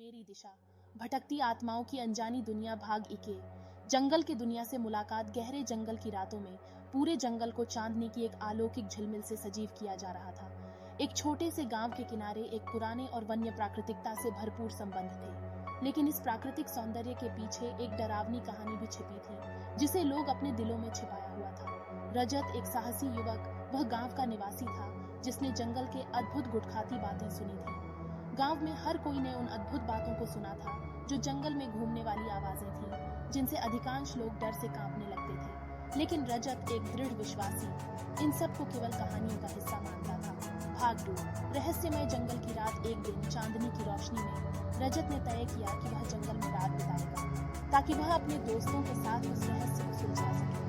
अंधेरी दिशा, भटकती आत्माओं की अनजानी दुनिया भाग 21। जंगल की दुनिया से मुलाकात। गहरे जंगल की रातों में पूरे जंगल को चांदनी की एक अलौकिक झिलमिल से सजीव किया जा रहा था। एक छोटे से गांव के किनारे एक पुराने और वन्य प्राकृतिकता से भरपूर संबंध थे, लेकिन इस प्राकृतिक सौंदर्य के पीछे एक डरावनी कहानी भी छिपी थी, जिसे लोग अपने दिलों में छिपाया हुआ था। रजत एक साहसी युवक, वह गांव का निवासी था जिसने जंगल के अद्भुत गुटखाती बातें सुनी थी। गांव में हर कोई ने उन अद्भुत बातों को सुना था जो जंगल में घूमने वाली आवाजें थीं, जिनसे अधिकांश लोग डर से कांपने लगते थे। लेकिन रजत एक दृढ़ विश्वासी इन सब को केवल कहानियों का हिस्सा मानता था। भाग 2। रहस्यमय जंगल की रात। एक दिन चांदनी की रोशनी में रजत ने तय किया कि वह जंगल में रात बिताएगा, ताकि वह अपने दोस्तों के साथ उस रहस्य को सुलझा सके।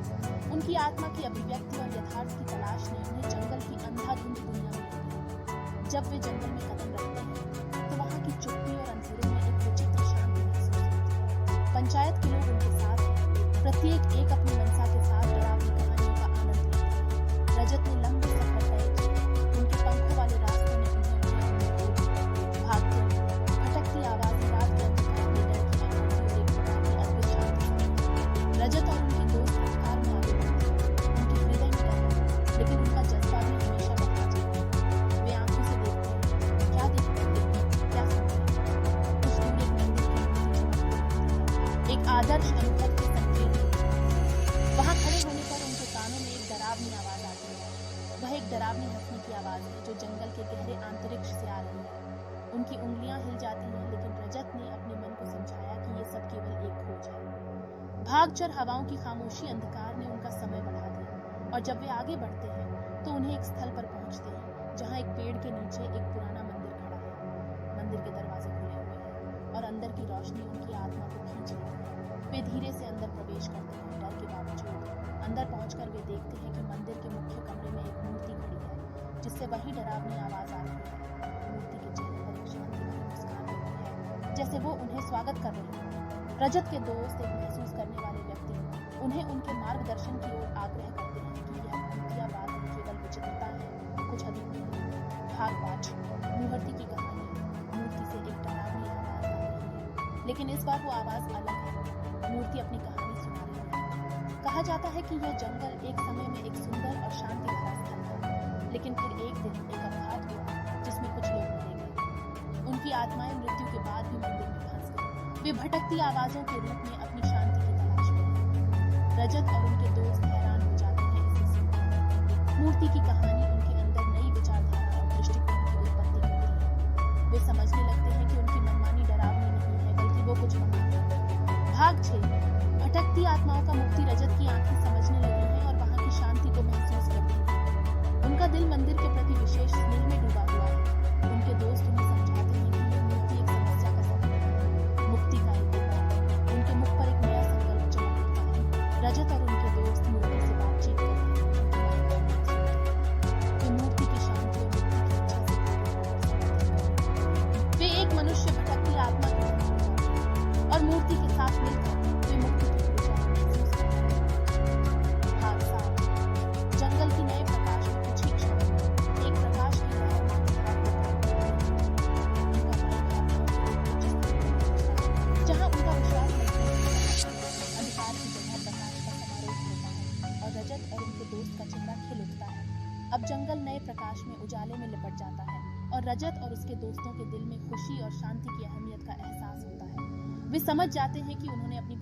उनकी आत्मा की अभिव्यक्ति और यथार्थ की तलाश ने उन्हें जंगल की अंधाधुंध दुनिया में ले गई। जब वे जंगल में कदम रखते हैं तो वहाँ की चुप्पी और अंधेरे में एक विचित्र शांति महसूस होती है। पंचायत के लोग उनके साथ हैं, प्रत्येक एक अपनी मंशा के साथ डरावनी कहानियों का आनंद लेते हैं। रजत ने लंबे सफर तय किए, उनके पंखों वाले रास्तों ने उन्हें भागते भटकती आवाजें रात के अंधकार में डर की आंखों में एक प्रकार की अद्भुत शांति। रजत और उनके दोस्त अंधकार में आगे बढ़ते, उनके हृदय में डर है, लेकिन उनका जज्बा भी हमेशा बढ़ता जाता है। वे आंखों से देखते हैं, क्या देखते हैं, क्या सुनते हैं। कुछ दूर एक मंदिर की मूर्ति एक आदर्श अनुभव के संकेत देती है। वहां खड़े होने पर उनके कानों में एक डरावनी आवाज आती है। वह एक डरावनी हंसने की आवाज है जो जंगल के गहरे आंतरिक्ष से आ रही है। उनकी उंगलियां हिल जाती हैं, लेकिन रजत ने अपने मन को समझाया कि ये सब केवल एक खोज है। भागचर हवाओं की खामोशी अंधकार ने उनका समय बढ़ा दिया, और जब वे आगे बढ़ते हैं तो उन्हें एक स्थल पर पहुंचते हैं जहां एक पेड़ के नीचे एक पुराना मंदिर खड़ा है। मंदिर के दरवाजे खुले हुए हैं और अंदर की रोशनी उनकी आत्मा को खींच रही है। वे धीरे से अंदर प्रवेश करते हैं, डर के बावजूद। अंदर पहुंचकर वे देखते हैं कि मंदिर के मुख्य कमरे में एक मूर्ति खड़ी है, जिससे वही डरावनी आवाज आ रही है। मूर्ति के चेहरे पर एक शांति भरी मुस्कान होती है, जैसे वो उन्हें स्वागत कर रही है। रजत के दोस्त, एक महसूस करने वाले व्यक्ति, उन्हें उनके मार्गदर्शन की ओर आग्रह करते हैं कि यह मूर्तियां बात केवल विचित्रता है, कुछ अधिक नहीं। भाग 5। मूर्ति की कहानी। मूर्ति से एक डरावनी आवाज आ रही है, लेकिन इस बार वो आवाज अलग है। मूर्ति अपनी कहानी सुना रही है। कहा जाता है कि यह जंगल एक समय में एक सुंदर और शांति भरा स्थल था, लेकिन फिर एक दिन एक अपघात हुआ जिसमें कुछ लोग मारे गए। उनकी आत्माएं मृत्यु के बाद भी मंदिर में फंस गई। वे भटकती आवाजों के रूप में अपनी शांति की तलाश में हैं। रजत और उनके दोस्त हैरान हो जाते हैं इसे सुनकर। मूर्ति की कहानी उनके अंदर नई विचारधारा और दृष्टिकोण की उत्पत्ति करती है। वे समझने लगते हैं कि उनकी मनमानी डरावनी नहीं है, बल्कि वो कुछ महान है। भाग 6। भटकती आत्माओं का मुक्ति। रजत की आंखें समझने लगी हैं और वहां की शांति को महसूस करती हैं। उनका दिल मंदिर के प्रति विशेष स्नेह में डूबा हुआ है। उनके दोस्त उन्हें समझाते हैं कि यह मूर्ति एक समस्या का समाधान है, मुक्ति का एक उपाय। उनके मुख पर एक नया संकल्प चमक उठता है। रजत और उनके दोस्त मूर्ति से बातचीत करते हैं, उनकी बातों को सुनते हैं। वे मूर्ति की शांति और मुक्ति की इच्छा से वे एक मनुष्य भटकती आत्मा के साथ होते हैं और मूर्ति के साथ मिलकर वे मुक्ति की ऊर्जा महसूस करते हैं। भाग 7। जंगल की नए प्रकाश में कुछ ही क्षण में एक प्रकाश की लहर जहां उनका विश्वास अंधकार की जगह प्रकाश का समारोह होता है और रजत और उनके दोस्त का चेहरा खिल उठता है। अब जंगल नए प्रकाश में उजाले में लिपट जाता है और रजत और उसके दोस्तों के दिल में खुशी और शांति की अहमियत का एहसास होता है। वे समझ जाते हैं कि उन्होंने अपनी